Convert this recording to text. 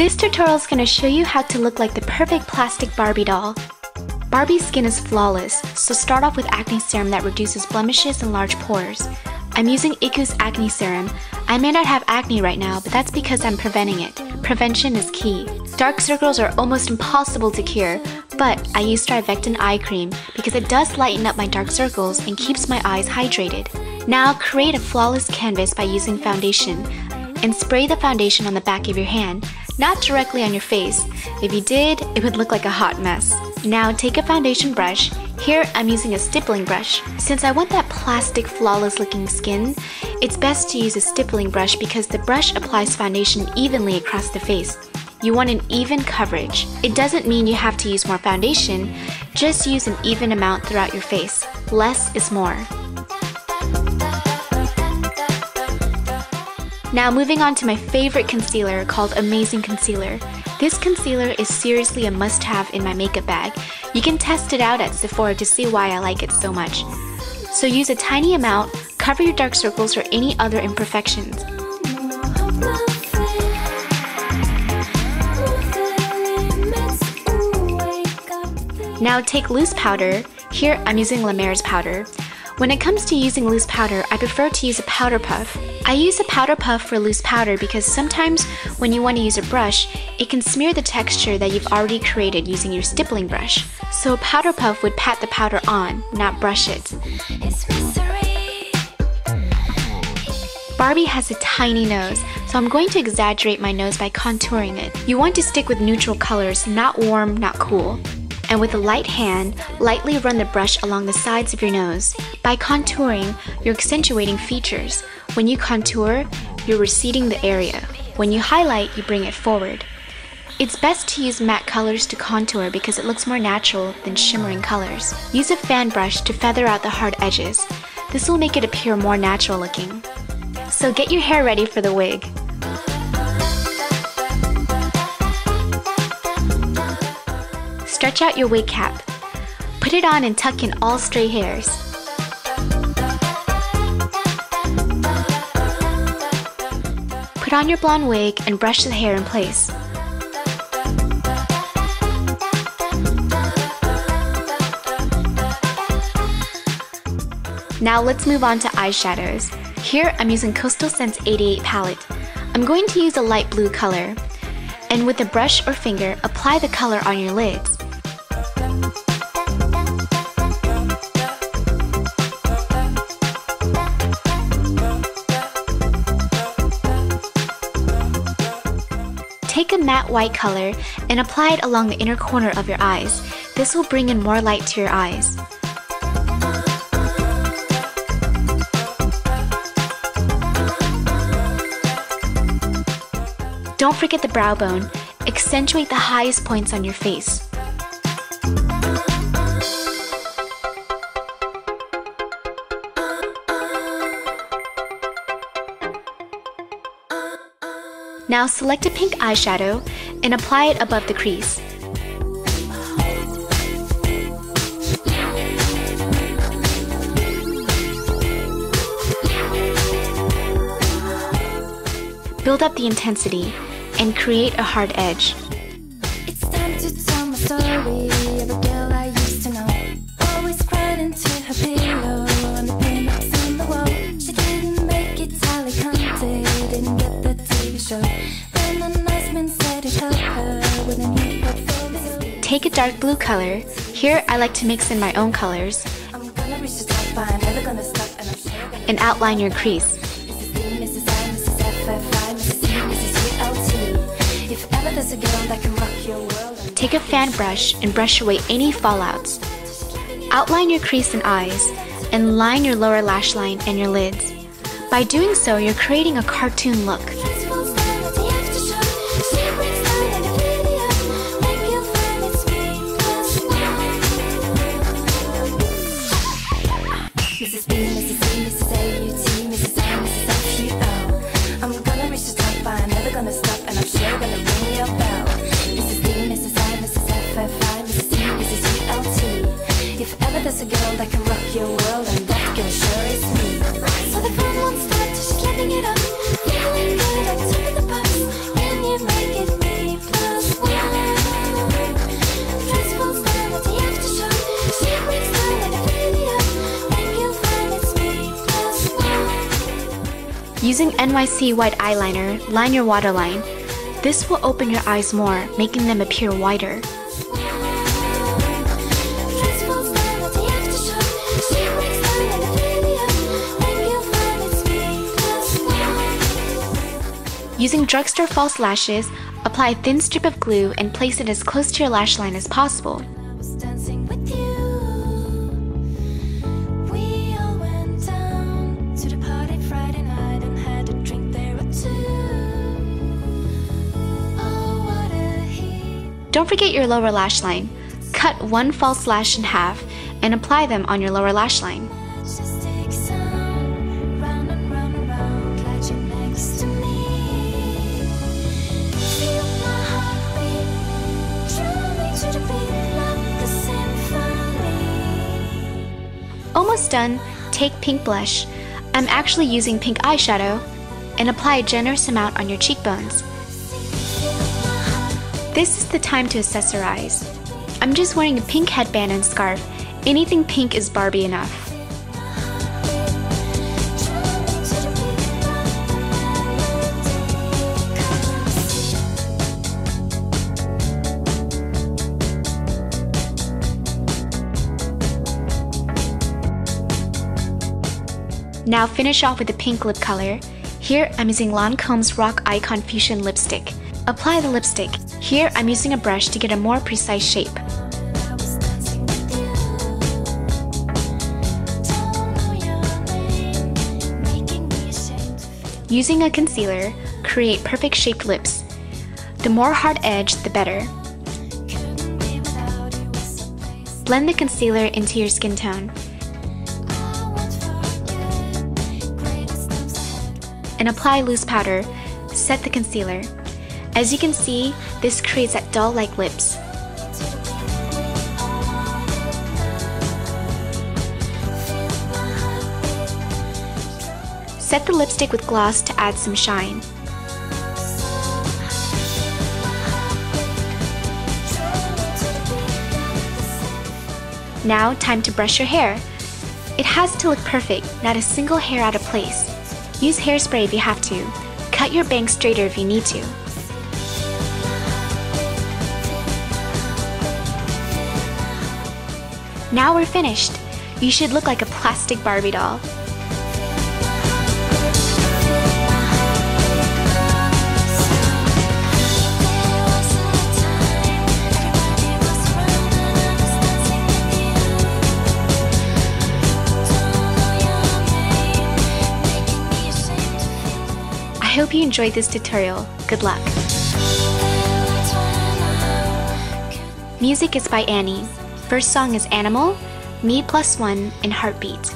This tutorial is going to show you how to look like the perfect plastic Barbie doll. Barbie's skin is flawless, so start off with acne serum that reduces blemishes and large pores. I'm using Iku's acne serum. I may not have acne right now, but that's because I'm preventing it. Prevention is key. Dark circles are almost impossible to cure, but I use Strivectin eye cream because it does lighten up my dark circles and keeps my eyes hydrated. Now create a flawless canvas by using foundation and spray the foundation on the back of your hand, not directly on your face. If you did, it would look like a hot mess. Now take a foundation brush. Here I'm using a stippling brush. Since I want that plastic flawless looking skin, it's best to use a stippling brush because the brush applies foundation evenly across the face. You want an even coverage. It doesn't mean you have to use more foundation, just use an even amount throughout your face. Less is more. Now moving on to my favorite concealer called Amazing Concealer. This concealer is seriously a must-have in my makeup bag. You can test it out at Sephora to see why I like it so much. So use a tiny amount, cover your dark circles or any other imperfections. Now take loose powder. Here I'm using La Mer's powder. When it comes to using loose powder, I prefer to use a powder puff. I use a powder puff for loose powder because sometimes when you want to use a brush, it can smear the texture that you've already created using your stippling brush. So a powder puff would pat the powder on, not brush it. Barbie has a tiny nose, so I'm going to exaggerate my nose by contouring it. You want to stick with neutral colors, not warm, not cool. And with a light hand, lightly run the brush along the sides of your nose. By contouring, you're accentuating features. When you contour, you're receding the area. When you highlight, you bring it forward. It's best to use matte colors to contour because it looks more natural than shimmering colors. Use a fan brush to feather out the hard edges. This will make it appear more natural looking. So get your hair ready for the wig. Stretch out your wig cap. Put it on and tuck in all stray hairs. Put on your blonde wig and brush the hair in place. Now let's move on to eyeshadows. Here I'm using Coastal Scents 88 palette. I'm going to use a light blue color. And with a brush or finger, apply the color on your lids. Take a matte white color and apply it along the inner corner of your eyes. This will bring in more light to your eyes. Don't forget the brow bone. Accentuate the highest points on your face. Now select a pink eyeshadow and apply it above the crease. Build up the intensity and create a hard edge. It's time to tell my story of a girl I used to know. Always cried into her pillow on the pinups on the wall. She didn't make it Sally Conte, didn't get the TV show. Then an announcement said it helped her with a new portfolio. Take a dark blue color. Here I like to mix in my own colors. I'm gonna reach the top, I'm never gonna stop, and I'm sure gonna and outline your crease. Mrs. D, Mrs. I, Mrs. FFI, Mrs. C, Mrs. ULT. If ever there's a girl that can rock your world. Take a fan brush and brush away any fallouts. Outline your crease and eyes, and line your lower lash line and your lids. By doing so, you're creating a cartoon look. Mrs. B, Mrs. C, Mrs. AUT, Mrs. I, Mrs. FUO. I'm gonna reach the top, I'm never gonna stop, and I'm sure gonna ring your bell. Mrs. D, Mrs. I, Mrs. FFI, Mrs. C, Mrs. ULT. If ever there's a girl that can rock your world, and that girl sure is me. So the fun won't stop till she's living it up, feeling good on top of the pops. Can you make it me? Using NYC white eyeliner, line your waterline. This will open your eyes more, making them appear wider. Using drugstore false lashes, apply a thin strip of glue and place it as close to your lash line as possible. Don't forget your lower lash line. Cut one false lash in half and apply them on your lower lash line. Almost done, take pink blush. I'm actually using pink eyeshadow, and apply a generous amount on your cheekbones. This is the time to accessorize. I'm just wearing a pink headband and scarf. Anything pink is Barbie enough. Now finish off with a pink lip color. Here I'm using Lancome's Rock Icon Fusion Lipstick. Apply the lipstick. Here I'm using a brush to get a more precise shape. Using a concealer, create perfect shaped lips. The more hard edge, the better. Blend the concealer into your skin tone. And apply loose powder. Set the concealer. As you can see, this creates that doll-like lips. Set the lipstick with gloss to add some shine. Now, time to brush your hair. It has to look perfect, not a single hair out of place. Use hairspray if you have to. Cut your bangs straighter if you need to. Now we're finished. You should look like a plastic Barbie doll. I hope you enjoyed this tutorial. Good luck. Music is by Annie. First song is Animal, Me+1, and Heartbeat.